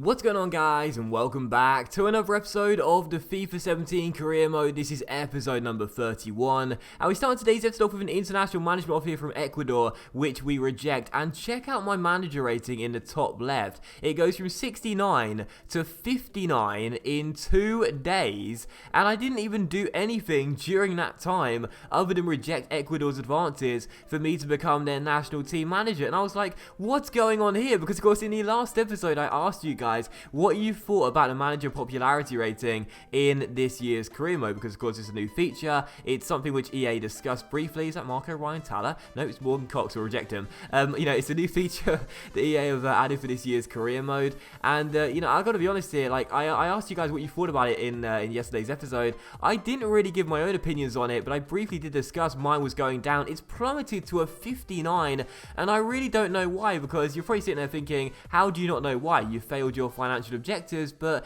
What's going on, guys, and welcome back to another episode of the FIFA 17 career mode. This is episode number 31, and we start today's episode off with an international management offer here from Ecuador, which we reject. And check out my manager rating in the top left. It goes from 69 to 59 in 2 days, and I didn't even do anything during that time other than reject Ecuador's advances for me to become their national team manager. And I was like, what's going on here? Because of course in the last episode I asked you guys what you thought about the manager popularity rating in this year's career mode, because of course it's a new feature. It's something which EA discussed briefly. Is that Marco Ryan Talla? No, it's Morgan Cox. We'll reject him. It's a new feature that EA have added for this year's career mode, and I gotta be honest here. Like I asked you guys what you thought about it in yesterday's episode. I didn't really give my own opinions on it, but I briefly did discuss mine was going down. It's plummeted to a 59, and I really don't know why, because you're probably sitting there thinking, how do you not know why? You failed your financial objectives, but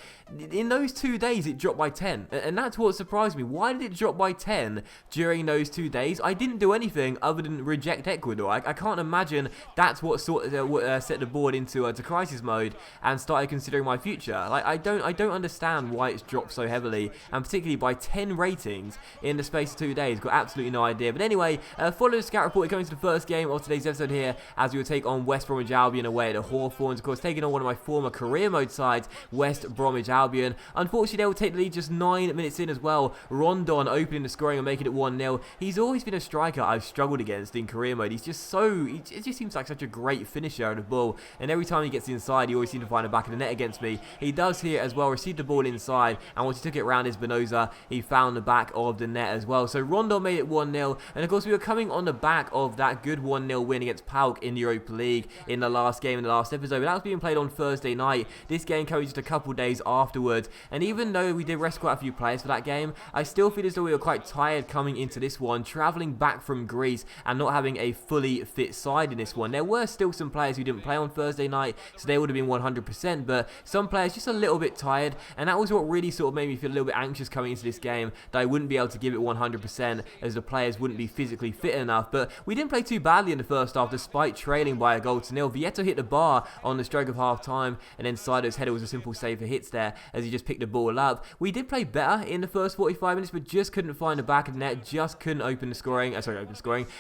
in those 2 days it dropped by 10, and that's what surprised me. Why did it drop by 10 during those 2 days? I didn't do anything other than reject Ecuador. I can't imagine that's what set the board into crisis mode and started considering my future. Like I don't understand why it's dropped so heavily, and particularly by 10 ratings in the space of 2 days. Got absolutely no idea. But anyway, follow the scout report going to the first game of today's episode here, as we will take on West Bromwich Albion away at the Hawthorns. Of course, taking on one of my former career mode sides, West Bromwich Albion. Unfortunately, they will take the lead just 9 minutes in as well. Rondon opening the scoring and making it 1-0. He's always been a striker I've struggled against in career mode. He's just it just seems like such a great finisher of the ball, and every time he gets inside, he always seems to find the back of the net against me. He does here as well, received the ball inside, and once he took it around his Espinosa, he found the back of the net as well. So Rondon made it 1-0, and of course we were coming on the back of that good 1-0 win against PAOK in the Europa League in the last game in the last episode. But that was being played on Thursday night. This game came just a couple days afterwards, and even though we did rest quite a few players for that game, I still feel as though we were quite tired coming into this one, travelling back from Greece and not having a fully fit side in this one. There were still some players who didn't play on Thursday night, so they would have been 100%, but some players just a little bit tired, and that was what really sort of made me feel a little bit anxious coming into this game, that I wouldn't be able to give it 100% as the players wouldn't be physically fit enough. But we didn't play too badly in the first half despite trailing by a goal to nil. Vieto hit the bar on the stroke of half time, and then Sido's header was a simple save for hits there as he just picked the ball up. We did play better in the first 45 minutes, but just couldn't find the back of the net, just couldn't open the scoring,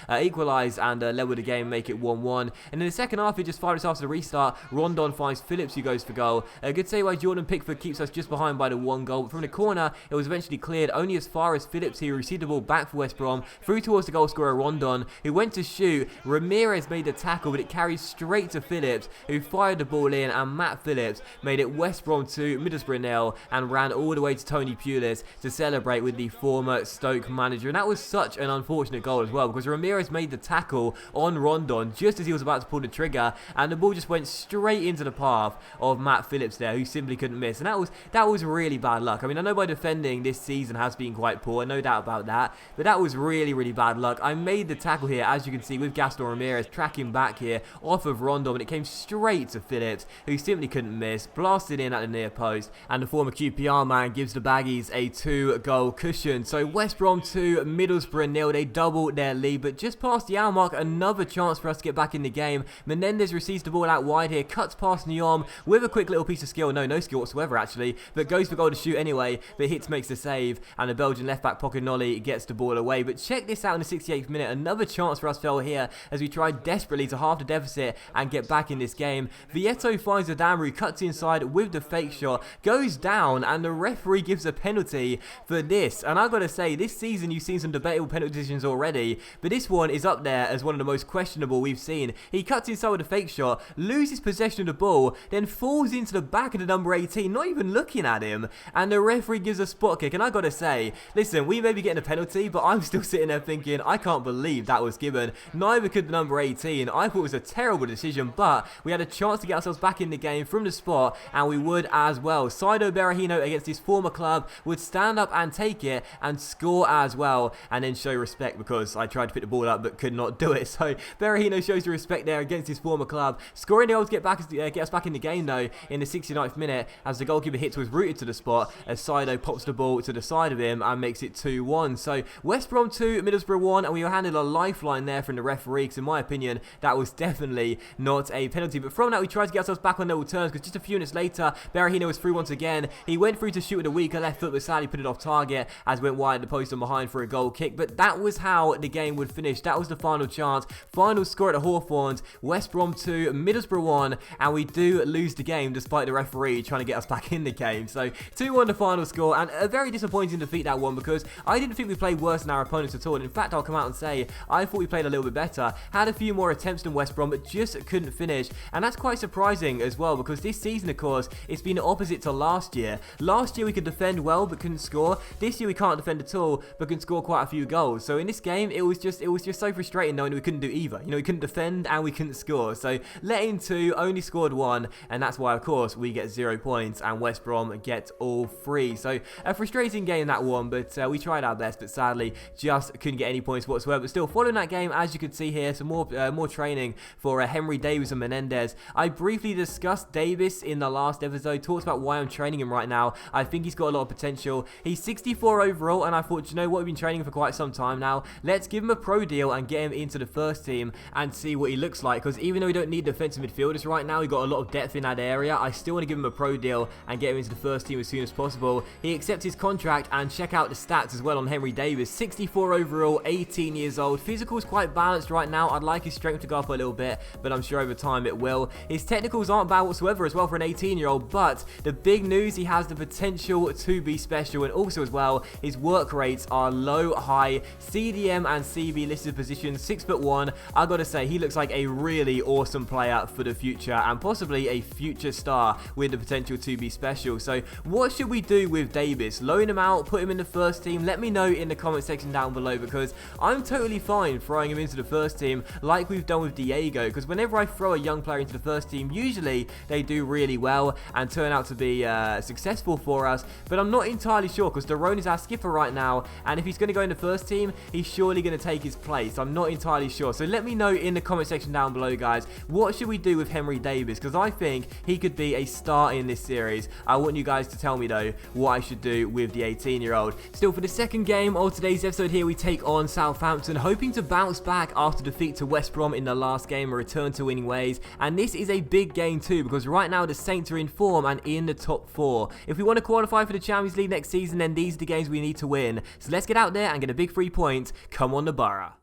equalise and level the game, make it 1-1. And in the second half, it just 5 minutes after the restart, Rondon finds Phillips, who goes for goal. A good save by Jordan Pickford keeps us just behind by the 1 goal. But from the corner, it was eventually cleared only as far as Phillips, who received the ball back for West Brom, through towards the goal scorer Rondon, who went to shoot. Ramirez made the tackle, but it carries straight to Phillips, who fired the ball in, and Matt Phillips made it West Brom 2, Middlesbrough 0, and ran all the way to Tony Pulis to celebrate with the former Stoke manager. And that was such an unfortunate goal as well, because Ramirez made the tackle on Rondon just as he was about to pull the trigger, and the ball just went straight into the path of Matt Phillips there, who simply couldn't miss. And that was really bad luck. I mean, I know my defending this season has been quite poor, no doubt about that, but that was really, really bad luck. I made the tackle here, as you can see, with Gaston Ramirez tracking back here off of Rondon, and it came straight to Phillips, who simply couldn't miss, blasted in at the near post, and the former QPR man gives the Baggies a 2-goal cushion. So West Brom 2, Middlesbrough 0. They doubled their lead, but just past the hour mark, another chance for us to get back in the game. Menendez receives the ball out wide here, cuts past Nyom with a quick little piece of skill, no skill whatsoever actually, but goes for goal to shoot anyway, but Hits makes the save, and the Belgian left back Pocognoli gets the ball away. But check this out in the 68th minute, another chance for us fell here as we tried desperately to halve the deficit and get back in this game. Vieto finds Adamru, cuts inside with the fake shot, goes down, and the referee gives a penalty for this. And I've got to say, this season you've seen some debatable penalty decisions already, but this one is up there as one of the most questionable we've seen. He cuts inside with a fake shot, loses possession of the ball, then falls into the back of the number 18, not even looking at him, and the referee gives a spot kick. And I gotta say, listen, we may be getting a penalty, but I'm still sitting there thinking, I can't believe that was given. Neither could the number 18. I thought it was a terrible decision, but we had a chance to get ourselves back in the game from the spot, and we would as well. Saido Berahino against his former club would stand up and take it and score as well, and then show respect, because I tried to pick the ball up but could not do it. So Berahino shows the respect there against his former club, scoring the goal to get us back in the game though in the 69th minute, as the goalkeeper Hits was rooted to the spot as Saido pops the ball to the side of him and makes it 2-1. So West Brom 2, Middlesbrough 1, and we were handed a lifeline there from the referee, because in my opinion that was definitely not a penalty. But from that we tried to get ourselves back on level terms, because just a few minutes later, Berahino was through once again. He went through to shoot with a weaker left foot, but sadly put it off target as went wide the post and behind for a goal kick. But that was how the game would finish. That was the final chance. Final score at the Hawthorns, West Brom 2, Middlesbrough 1, and we do lose the game despite the referee trying to get us back in the game. So 2-1 the final score, and a very disappointing defeat that one, because I didn't think we played worse than our opponents at all. And in fact, I'll come out and say I thought we played a little bit better, had a few more attempts than West Brom, but just couldn't finish. And that's quite surprising as well, because this season, of course, it's been opposite to last year. Last year we could defend well but couldn't score. This year we can't defend at all but can score quite a few goals. So in this game, it was just so frustrating knowing we couldn't do either. You know, we couldn't defend and we couldn't score. So let in 2, only scored 1, and that's why, of course, we get 0 points and West Brom get all 3. So a frustrating game, that one, but we tried our best, but sadly just couldn't get any points whatsoever. But still, following that game, as you could see here, some more training for Henry Davis and Menendez. I briefly discussed Davis in the last episode, talked about why I'm training him right now. I think he's got a lot of potential. He's 64 overall, and I thought, you know what, we've been training him for quite some time now. Let's give him a pro deal and get him into the first team and see what he looks like, because even though we don't need defensive midfielders right now, we've got a lot of depth in that area. I still want to give him a pro deal and get him into the first team as soon as possible. He accepts his contract, and check out the stats as well on Henry Davis. 64 overall, 18 years old. Physical's quite balanced right now. I'd like his strength to go up a little bit, but I'm sure over time it will. His technicals aren't bad whatsoever as well for an 18-year-old, but the big news, he has the potential to be special, and also as well, his work rates are low, high, CDM and CB listed positions, 6'1". I gotta say, he looks like a really awesome player for the future, and possibly a future star with the potential to be special. So what should we do with Davis? Loan him out, put him in the first team? Let me know in the comment section down below, because I'm totally fine throwing him into the first team like we've done with Diego, because whenever I throw a young player into the first team, usually they do really well and turn out to be successful for us. But I'm not entirely sure, because Daron is our skipper right now, and if he's going to go in the first team, he's surely going to take his place. I'm not entirely sure. So let me know in the comment section down below, guys, what should we do with Henry Davis, because I think he could be a star in this series. I want you guys to tell me though what I should do with the 18-year-old. Still, for the second game of today's episode here, we take on Southampton, hoping to bounce back after defeat to West Brom in the last game, a return to winning ways. And this is a big game too, because right now the Saints are in form and in the top 4. If we want to qualify for the Champions League next season, then these are the games we need to win. So let's get out there and get a big 3 points. Come on, the Borough.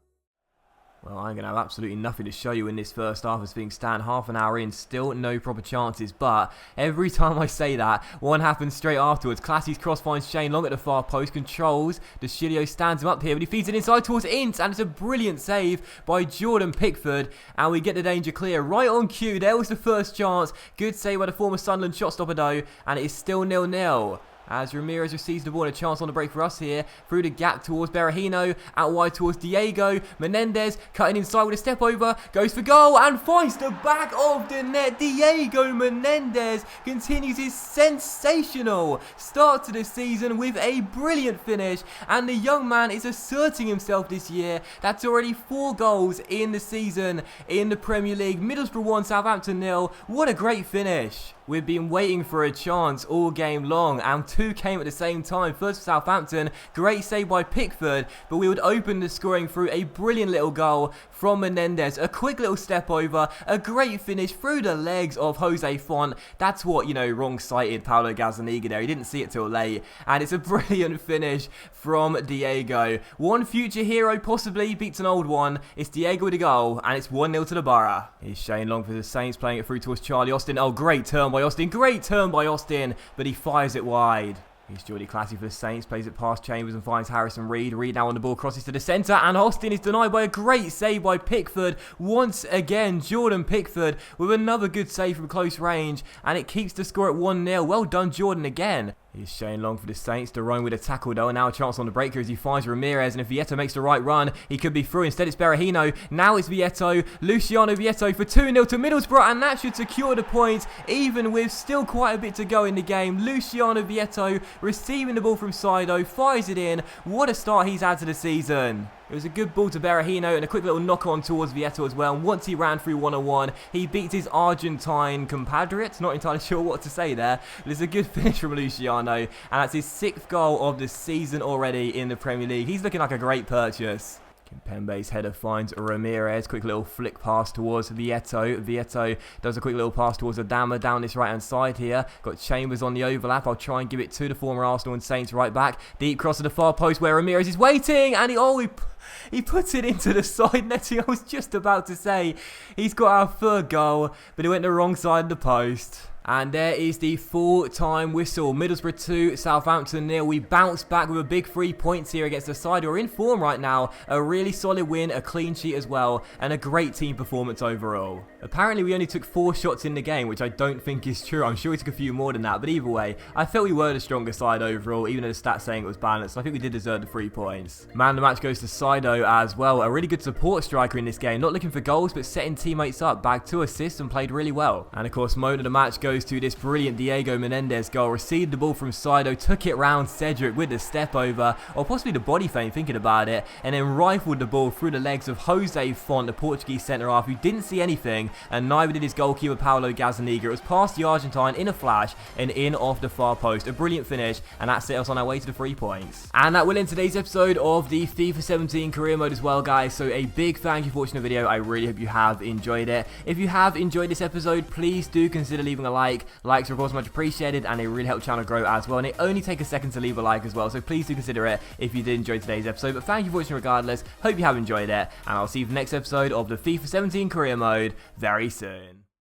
Well, I'm going to have absolutely nothing to show you in this first half, as things stand half an hour in, still no proper chances. But every time I say that, one happens straight afterwards. Classy's cross finds Shane Long at the far post, controls. DeCilio stands him up here, but he feeds it inside towards Ince, and it's a brilliant save by Jordan Pickford. And we get the danger clear right on cue. There was the first chance. Good save by the former Sunderland shot stopper though, and it is still 0-0. As Ramirez receives the ball, and a chance on the break for us here. Through the gap towards Berahino, out wide towards Diego. Menendez cutting inside with a step over, goes for goal and finds the back of the net. Diego Menendez continues his sensational start to the season with a brilliant finish, and the young man is asserting himself this year. That's already 4 goals in the season in the Premier League. Middlesbrough 1, Southampton 0. What a great finish. We've been waiting for a chance all game long, and 2 came at the same time. First for Southampton, great save by Pickford, but we would open the scoring through a brilliant little goal from Menendez. A quick little step over, a great finish through the legs of Jose Font. That's what, you know, wrong-sighted Paulo Gazzaniga there. He didn't see it till late, and it's a brilliant finish from Diego. One future hero possibly beats an old one. It's Diego with a goal, and it's 1-0 to the Borough. Here's Shane Long for the Saints, playing it through towards Charlie Austin. Oh, great turn by Austin. Great turn by Austin, but he fires it wide. Here's Jordy Classy for the Saints, plays it past Chambers and finds Harrison Reed. Reed now on the ball, crosses to the centre, and Austin is denied by a great save by Pickford. Once again, Jordan Pickford with another good save from close range, and it keeps the score at 1-0. Well done, Jordan, again. Here's Shane Long for the Saints. Daron with a tackle though, and now a chance on the break here as he finds Ramirez, and if Vieto makes the right run, he could be through. Instead it's Berahino. Now it's Vieto. Luciano Vieto for 2-0 to Middlesbrough, and that should secure the points, even with still quite a bit to go in the game. Luciano Vieto receiving the ball from Sido, fires it in. What a start he's had to the season. It was a good ball to Berahino and a quick little knock on towards Vieto as well. And once he ran through 1-on-1, he beats his Argentine compatriot. Not entirely sure what to say there. But it's a good finish from Luciano. And that's his 6th goal of the season already in the Premier League. He's looking like a great purchase. Kimpembe's header finds Ramirez. Quick little flick pass towards Vieto. Vieto does a quick little pass towards Adama down this right-hand side here. Got Chambers on the overlap. I'll try and give it to the former Arsenal and Saints right back. Deep cross to the far post where Ramirez is waiting. And he puts it into the side netting. I was just about to say he's got our third goal, but he went the wrong side of the post. And there is the full-time whistle. Middlesbrough 2, Southampton 0. We bounce back with a big 3 points here against the side who are in form right now. A really solid win, a clean sheet as well, and a great team performance overall. Apparently, we only took 4 shots in the game, which I don't think is true. I'm sure we took a few more than that, but either way, I felt we were the stronger side overall, even though the stats saying it was balanced. I think we did deserve the 3 points. Man of the match goes to Saido as well. A really good support striker in this game. Not looking for goals, but setting teammates up. Bagged 2 assists and played really well. And of course, man of the match goes to this brilliant Diego Menendez goal. Received the ball from Saido, took it round Cedric with the step over, or possibly the body feint thinking about it, and then rifled the ball through the legs of Jose Font, the Portuguese centre-half, who didn't see anything, and neither did his goalkeeper Paulo Gazzaniga. It was past the Argentine in a flash and in off the far post. A brilliant finish, and that set us on our way to the 3 points. And that will end today's episode of the FIFA 17 career mode as well, guys. So a big thank you for watching the video. I really hope you have enjoyed it. If you have enjoyed this episode, please do consider leaving a like. Likes are of course much appreciated, and they really help the channel grow as well, and it only take a second to leave a like as well, so please do consider it if you did enjoy today's episode. But thank you for watching regardless. Hope you have enjoyed it, and I'll see you for the next episode of the FIFA 17 career mode very soon.